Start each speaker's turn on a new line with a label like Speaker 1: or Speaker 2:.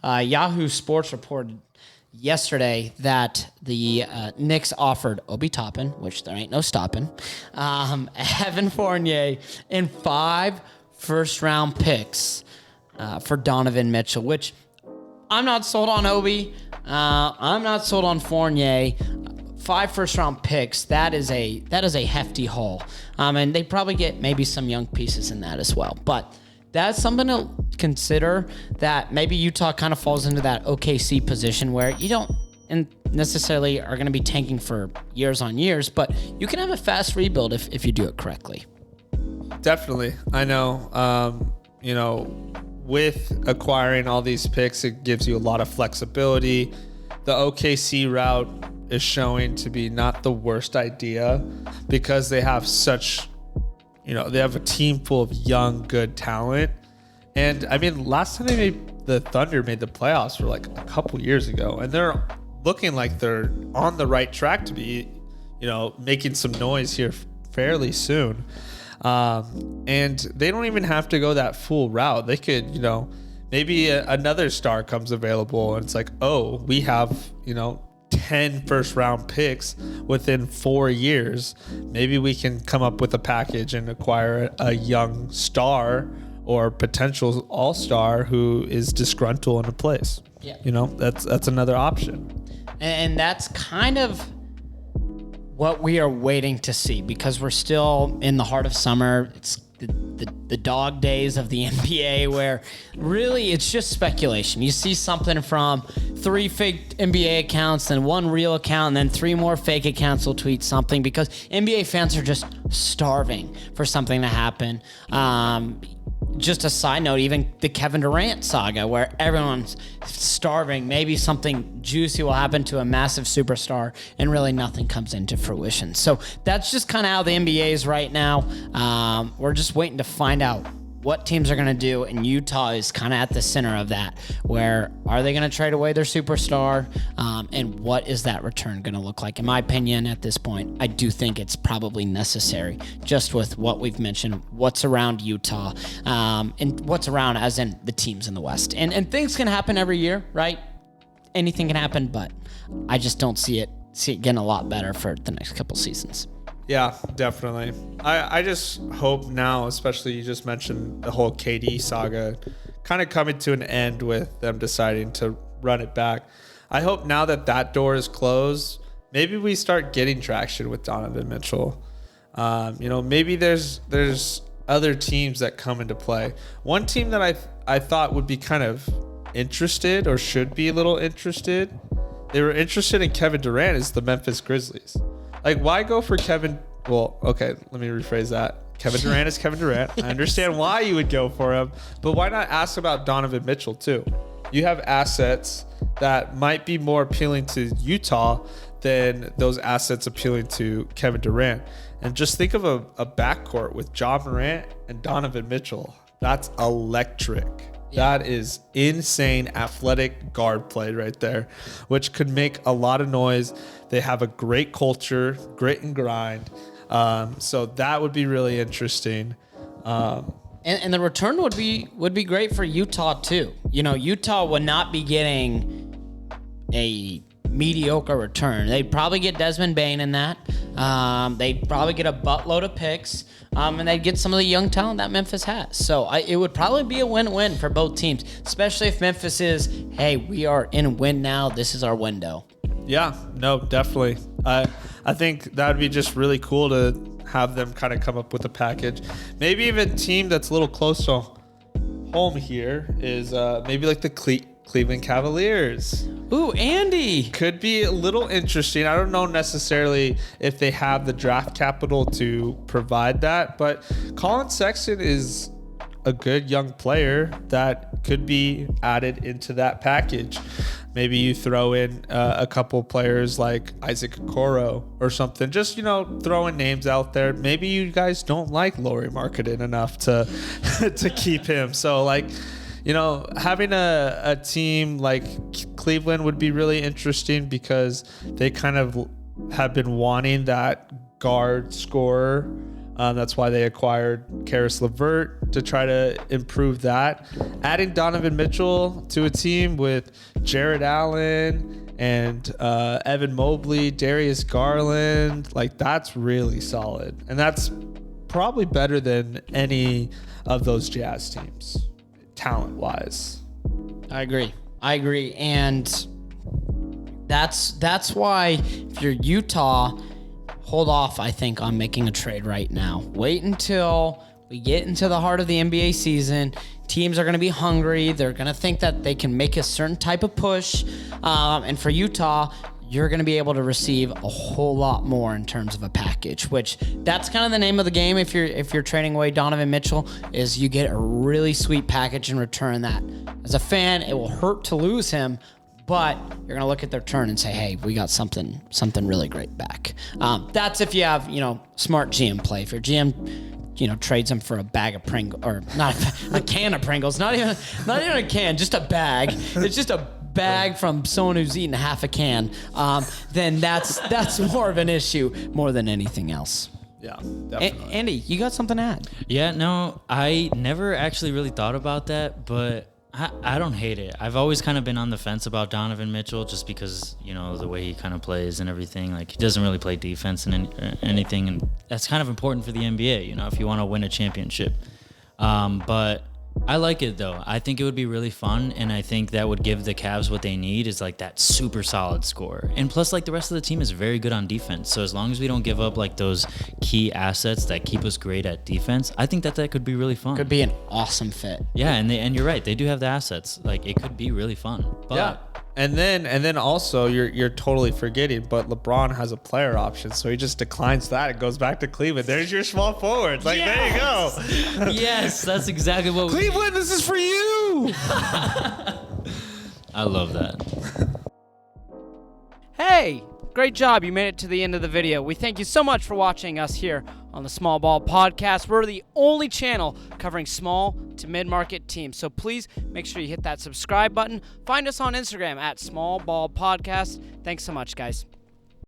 Speaker 1: Yahoo Sports reported yesterday that the Knicks offered Obi Toppin, which there ain't no stopping, Evan Fournier, and 5 first-round picks for Donovan Mitchell, which I'm not sold on Obi. I'm not sold on Fournier. 5 first-round picks, that is a hefty haul. And they probably get maybe some young pieces in that as well. But that's something to consider, that maybe Utah kind of falls into that OKC position where you don't necessarily are going to be tanking for years on years, but you can have a fast rebuild if you do it correctly.
Speaker 2: Definitely. I know, with acquiring all these picks, it gives you a lot of flexibility. The OKC route is showing to be not the worst idea because they have such, they have a team full of young, good talent. And I mean, last time the Thunder made the playoffs were like a couple years ago, and they're looking like they're on the right track to be, making some noise here fairly soon. And they don't even have to go that full route. They could, maybe another star comes available and it's like, oh, we have, 10 first round picks within 4 years. Maybe we can come up with a package and acquire a young star or potential all-star who is disgruntled in a place.
Speaker 1: Yeah.
Speaker 2: That's another option.
Speaker 1: And that's kind of what we are waiting to see, because we're still in the heart of summer. It's the dog days of the NBA, where really it's just speculation. You see something from 3 fake NBA accounts, then 1 real account, and then 3 more fake accounts will tweet something, because NBA fans are just starving for something to happen. Just a side note, even the Kevin Durant saga, where everyone's starving, maybe something juicy will happen to a massive superstar, and really nothing comes into fruition. So that's just kind of how the NBA is right now. We're just waiting to find out what teams are going to do, and Utah is kind of at the center of that, where are they going to trade away their superstar, and what is that return going to look like? In my opinion, at this point, I do think it's probably necessary, just with what we've mentioned, what's around Utah, and what's around as in the teams in the West. And things can happen every year, right? Anything can happen, but I just don't see it getting a lot better for the next couple seasons.
Speaker 2: Yeah, definitely. I just hope now, especially you just mentioned the whole KD saga kind of coming to an end with them deciding to run it back. I hope now that door is closed, maybe we start getting traction with Donovan Mitchell. Maybe there's other teams that come into play. One team that I thought would be kind of interested, or should be a little interested, they were interested in Kevin Durant, is the Memphis Grizzlies. Like, why go for Kevin? Well, okay, let me rephrase that. Kevin Durant is Kevin Durant. I understand why you would go for him, but why not ask about Donovan Mitchell too? You have assets that might be more appealing to Utah than those assets appealing to Kevin Durant. And just think of a backcourt with Ja Morant and Donovan Mitchell. That's electric. That is insane athletic guard play right there, which could make a lot of noise. They have a great culture, grit and grind. So that would be really interesting.
Speaker 1: And the return would be great for Utah too. Utah would not be getting a mediocre return. They'd probably get Desmond Bane in that. They'd probably get a buttload of picks, and they'd get some of the young talent that Memphis has. So it would probably be a win-win for both teams, especially if Memphis is, hey, we are in win now. This is our window.
Speaker 2: Yeah, no, definitely. I think that would be just really cool to have them kind of come up with a package. Maybe even a team that's a little close to home here is maybe like the Cleveland Cavaliers.
Speaker 1: Ooh, Andy.
Speaker 2: Could be a little interesting. I don't know necessarily if they have the draft capital to provide that, but Colin Sexton is a good young player that could be added into that package. Maybe you throw in a couple players like Isaac Okoro or something. Just, throwing names out there. Maybe you guys don't like Lauri Markkanen enough to to keep him. So, having a team like Cleveland would be really interesting because they kind of have been wanting that guard scorer That's why they acquired Karis LeVert to try to improve that. Adding Donovan Mitchell to a team with Jared Allen and Evan Mobley, Darius Garland, like that's really solid. And that's probably better than any of those Jazz teams, talent-wise.
Speaker 1: I agree. And that's why if you're Utah, hold off, I think, on making a trade right now. Wait until we get into the heart of the NBA season. Teams are going to be hungry. They're going to think that they can make a certain type of push. And for Utah, you're going to be able to receive a whole lot more in terms of a package, which that's kind of the name of the game. If you're trading away Donovan Mitchell, is you get a really sweet package in return. That as a fan, it will hurt to lose him, but you're going to look at their turn and say, hey, we got something really great back. That's if you have, smart GM play. If your GM, trades him for a bag of Pringles, or not a can of Pringles, not even a can, just a bag. It's just a bag from someone who's eaten half a can. Then that's more of an issue more than anything else.
Speaker 2: Yeah, definitely.
Speaker 1: Andy, you got something to add?
Speaker 3: Yeah, no, I never actually really thought about that, but I don't hate it. I've always kind of been on the fence about Donovan Mitchell just because, the way he kind of plays and everything. Like, he doesn't really play defense and anything, and that's kind of important for the NBA, if you want to win a championship. But I like it, though. I think it would be really fun, and I think that would give the Cavs what they need is, like, that super solid score. And plus, like, the rest of the team is very good on defense. So as long as we don't give up, like, those key assets that keep us great at defense, I think that could be really fun.
Speaker 1: Could be an awesome fit.
Speaker 3: Yeah, and you're right. They do have the assets. Like, it could be really fun. But
Speaker 2: yeah. And then also you're totally forgetting, but LeBron has a player option, so he just declines that. It goes back to Cleveland. There's your small forwards. Like, There you go.
Speaker 3: Yes, that's exactly what
Speaker 2: Cleveland, this is for you.
Speaker 3: I love that.
Speaker 4: Hey, great job. You made it to the end of the video. We thank you so much for watching us here on the Small Ball Podcast. We're the only channel covering small to mid-market teams. So please make sure you hit that subscribe button. Find us on Instagram at Small Ball Podcast. Thanks so much, guys.